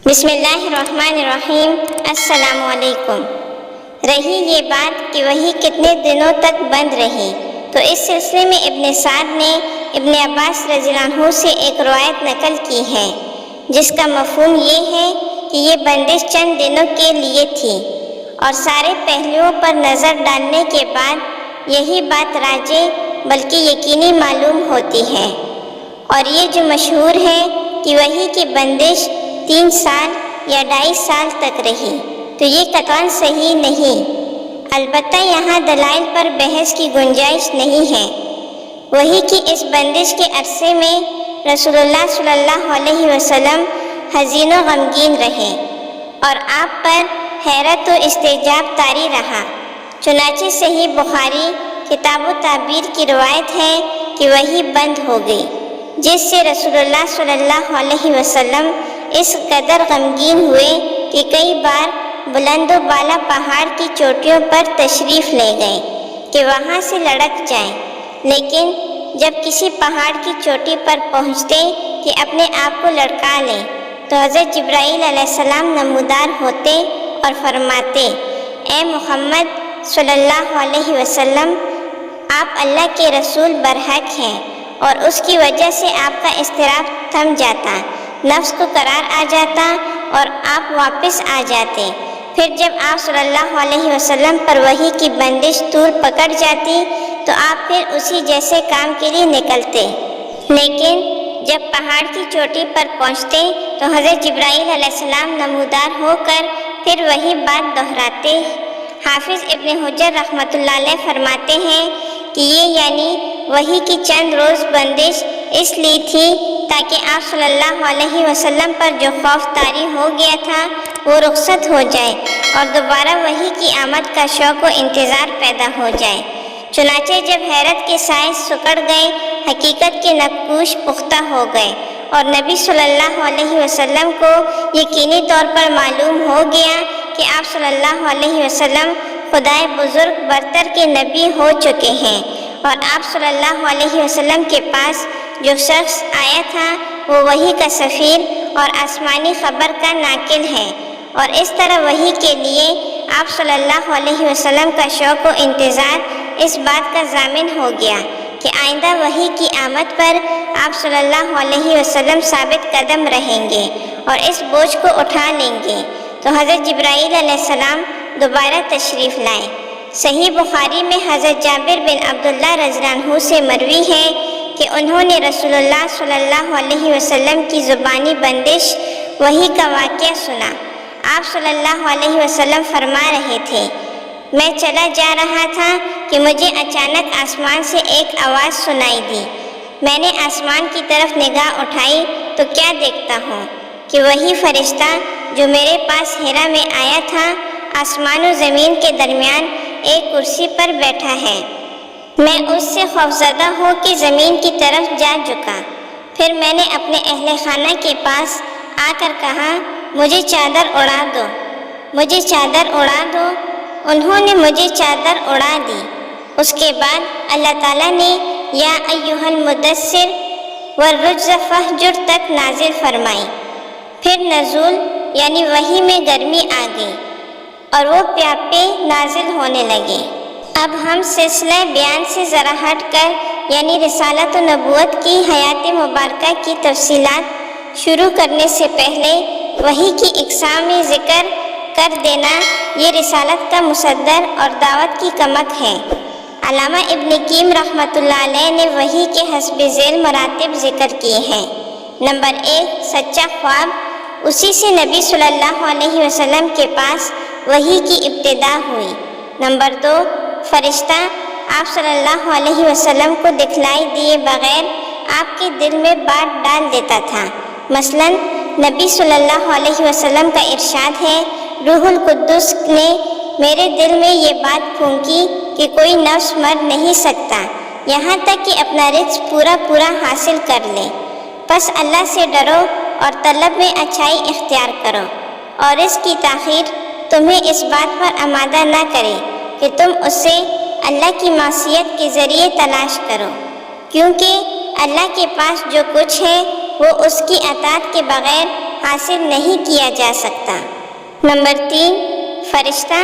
بسم اللہ الرحمن الرحیم۔ السلام علیکم۔ رہی یہ بات کہ وہی کتنے دنوں تک بند رہی، تو اس سلسلے میں ابن سعد نے ابن عباس رضی اللہ عنہ سے ایک روایت نقل کی ہے، جس کا مفہوم یہ ہے کہ یہ بندش چند دنوں کے لیے تھی، اور سارے پہلوؤں پر نظر ڈالنے کے بعد یہی بات راجح بلکہ یقینی معلوم ہوتی ہے، اور یہ جو مشہور ہے کہ وہی کی بندش 3 سال یا 2.5 سال تک رہی، تو یہ قطعاً صحیح نہیں۔ البتہ یہاں دلائل پر بحث کی گنجائش نہیں ہے۔ وہی کی اس بندش کے عرصے میں رسول اللہ صلی اللہ علیہ وسلم حزین و غمگین رہے، اور آپ پر حیرت و استعجاب طاری رہا۔ چنانچہ صحیح بخاری کتاب و تعبیر کی روایت ہے کہ وہی بند ہو گئی، جس سے رسول اللہ صلی اللہ علیہ وسلم اس قدر غمگین ہوئے کہ کئی بار بلند و بالا پہاڑ کی چوٹیوں پر تشریف لے گئے کہ وہاں سے لڑک جائیں، لیکن جب کسی پہاڑ کی چوٹی پر پہنچتے کہ اپنے آپ کو لڑکا لیں، تو حضرت جبرائیل علیہ السلام نمودار ہوتے اور فرماتے: اے محمد صلی اللہ علیہ وسلم، آپ اللہ کے رسول برحق ہیں، اور اس کی وجہ سے آپ کا اضطراب تھم جاتا، نفس کو قرار آ جاتا اور آپ واپس آ جاتے۔ پھر جب آپ صلی اللہ علیہ وسلم پر وحی کی بندش طول پکڑ جاتی تو آپ پھر اسی جیسے کام کے لیے نکلتے، لیکن جب پہاڑ کی چوٹی پر پہنچتے تو حضرت جبرائیل علیہ السلام نمودار ہو کر پھر وہی بات دہراتے۔ حافظ ابن حجر رحمۃ اللہ علیہ فرماتے ہیں کہ یہ یعنی وحی کی چند روز بندش اس لیے تھی تاکہ آپ صلی اللہ علیہ وسلم پر جو خوف طاری ہو گیا تھا وہ رخصت ہو جائے، اور دوبارہ وحی کی آمد کا شوق و انتظار پیدا ہو جائے۔ چنانچہ جب حیرت کے سائے سکڑ گئے، حقیقت کے نقوش پختہ ہو گئے، اور نبی صلی اللہ علیہ وسلم کو یقینی طور پر معلوم ہو گیا کہ آپ صلی اللہ علیہ وسلم خدائے بزرگ برتر کے نبی ہو چکے ہیں، اور آپ صلی اللہ علیہ وسلم کے پاس جو شخص آیا تھا وہ وحی کا سفیر اور آسمانی خبر کا ناقل ہے، اور اس طرح وحی کے لیے آپ صلی اللہ علیہ وسلم کا شوق و انتظار اس بات کا ضامن ہو گیا کہ آئندہ وحی کی آمد پر آپ صلی اللہ علیہ وسلم ثابت قدم رہیں گے اور اس بوجھ کو اٹھا لیں گے۔ تو حضرت جبرائیل علیہ السلام دوبارہ تشریف لائے۔ صحیح بخاری میں حضرت جابر بن عبداللہ رضی اللہ عنہ سے مروی ہے کہ انہوں نے رسول اللہ صلی اللہ علیہ وسلم کی زبانی بندش وحی کا واقعہ سنا۔ آپ صلی اللہ علیہ وسلم فرما رہے تھے: میں چلا جا رہا تھا کہ مجھے اچانک آسمان سے ایک آواز سنائی دی۔ میں نے آسمان کی طرف نگاہ اٹھائی تو کیا دیکھتا ہوں کہ وہی فرشتہ جو میرے پاس حرا میں آیا تھا آسمان و زمین کے درمیان ایک کرسی پر بیٹھا ہے۔ میں اس سے خوفزدہ ہو کے زمین کی طرف جا جھکا۔ پھر میں نے اپنے اہل خانہ کے پاس آ کر کہا: مجھے چادر اڑا دو، مجھے چادر اڑا دو۔ انہوں نے مجھے چادر اڑا دی۔ اس کے بعد اللہ تعالیٰ نے یا ایھا المدثر والرجز فاہجر تک نازل فرمائی۔ پھر نزول یعنی وحی میں گرمی آ گئی اور وہ پیاپے نازل ہونے لگے۔ اب ہم سلسلہ بیان سے ذرا ہٹ کر یعنی رسالت و نبوت کی حیات مبارکہ کی تفصیلات شروع کرنے سے پہلے وحی کی اقسام ذکر کر دینا یہ رسالت کا مصدر اور دعوت کی کمک ہے۔ علامہ ابن قیم رحمۃ اللہ علیہ نے وحی کے حسب ذیل مراتب ذکر کیے ہیں۔ نمبر 1، سچا خواب، اسی سے نبی صلی اللہ علیہ وسلم کے پاس وحی کی ابتدا ہوئی۔ نمبر 2، فرشتہ آپ صلی اللہ علیہ وسلم کو دکھلائی دیے بغیر آپ کے دل میں بات ڈال دیتا تھا۔ مثلا نبی صلی اللہ علیہ وسلم کا ارشاد ہے: روح القدس نے میرے دل میں یہ بات پھونکی کہ کوئی نفس مر نہیں سکتا یہاں تک کہ اپنا رزق پورا حاصل کر لے، پس اللہ سے ڈرو اور طلب میں اچھائی اختیار کرو، اور اس کی تاخیر تمہیں اس بات پر آمادہ نہ کرے کہ تم اسے اللہ کی معصیت کے ذریعے تلاش کرو، کیونکہ اللہ کے پاس جو کچھ ہے وہ اس کی اطاعت کے بغیر حاصل نہیں کیا جا سکتا۔ نمبر 3، فرشتہ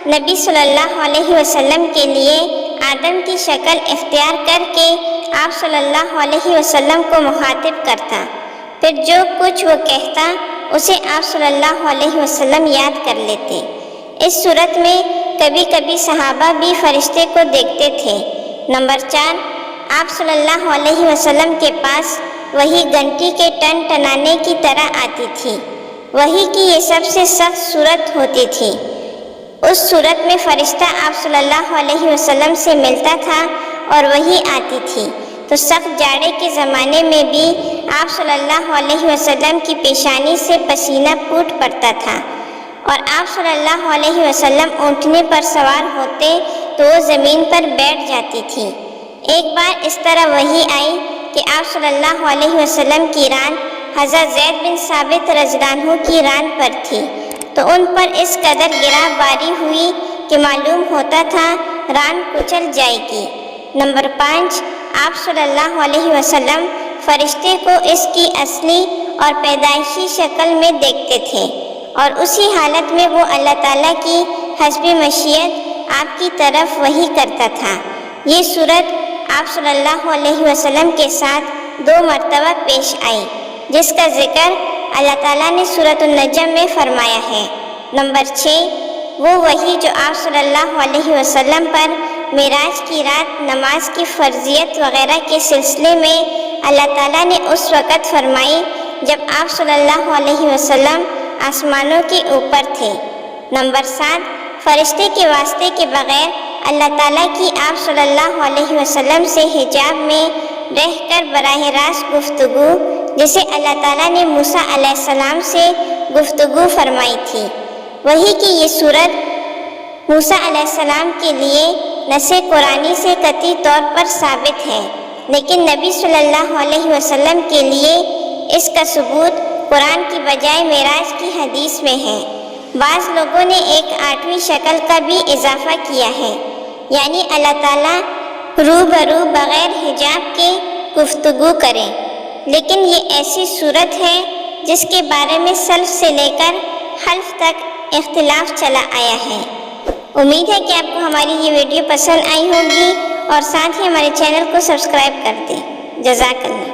نبی صلی اللہ علیہ وسلم کے لیے آدم کی شکل اختیار کر کے آپ صلی اللہ علیہ وسلم کو مخاطب کرتا، پھر جو کچھ وہ کہتا اسے آپ صلی اللہ علیہ وسلم یاد کر لیتے۔ اس صورت میں کبھی کبھی صحابہ بھی فرشتے کو دیکھتے تھے۔ نمبر 4، آپ صلی اللہ علیہ وسلم کے پاس وہی گھنٹی کے ٹن ٹنانے کی طرح آتی تھی۔ وحی کی یہ سب سے سخت صورت ہوتی تھی۔ اس صورت میں فرشتہ آپ صلی اللہ علیہ وسلم سے ملتا تھا اور وحی آتی تھی، تو سخت جاڑے کے زمانے میں بھی آپ صلی اللہ علیہ وسلم کی پیشانی سے پسینہ پھوٹ پڑتا تھا، اور آپ صلی اللہ علیہ وسلم اونٹنے پر سوار ہوتے تو وہ زمین پر بیٹھ جاتی تھی۔ ایک بار اس طرح وحی آئی کہ آپ صلی اللہ علیہ وسلم کی ران حضرت زید بن ثابت رضی اللہ عنہ کی ران پر تھی، تو ان پر اس قدر گرہ باری ہوئی کہ معلوم ہوتا تھا ران کچل جائے گی۔ نمبر 5، آپ صلی اللہ علیہ وسلم فرشتے کو اس کی اصلی اور پیدائشی شکل میں دیکھتے تھے، اور اسی حالت میں وہ اللہ تعالیٰ کی حسب مشیت آپ کی طرف وحی کرتا تھا۔ یہ صورت آپ صلی اللہ علیہ وسلم کے ساتھ 2 مرتبہ پیش آئی، جس کا ذکر اللہ تعالیٰ نے سورۃ النجم میں فرمایا ہے۔ نمبر 6، وہ وحی جو آپ صلی اللہ علیہ وسلم پر معراج کی رات نماز کی فرضیت وغیرہ کے سلسلے میں اللہ تعالیٰ نے اس وقت فرمائی جب آپ صلی اللہ علیہ وسلم آسمانوں کے اوپر تھے۔ نمبر 7، فرشتے کے واسطے کے بغیر اللہ تعالیٰ کی آپ صلی اللہ علیہ وسلم سے حجاب میں رہ کر براہ راست گفتگو، جسے اللہ تعالیٰ نے موسیٰ علیہ السلام سے گفتگو فرمائی تھی۔ وحی کی یہ صورت موسیٰ علیہ السلام کے لیے نص قرآنی سے قطعی طور پر ثابت ہے، لیکن نبی صلی اللہ علیہ وسلم کے لیے اس کا ثبوت قرآن کی بجائے معراج کی حدیث میں ہے۔ بعض لوگوں نے ایک 8ویں شکل کا بھی اضافہ کیا ہے، یعنی اللہ تعالیٰ روبرو بغیر حجاب کے گفتگو کریں، لیکن یہ ایسی صورت ہے جس کے بارے میں سلف سے لے کر خلف تک اختلاف چلا آیا ہے۔ امید ہے کہ آپ کو ہماری یہ ویڈیو پسند آئی ہوگی، اور ساتھ ہی ہمارے چینل کو سبسکرائب کر دیں۔ جزاک اللہ۔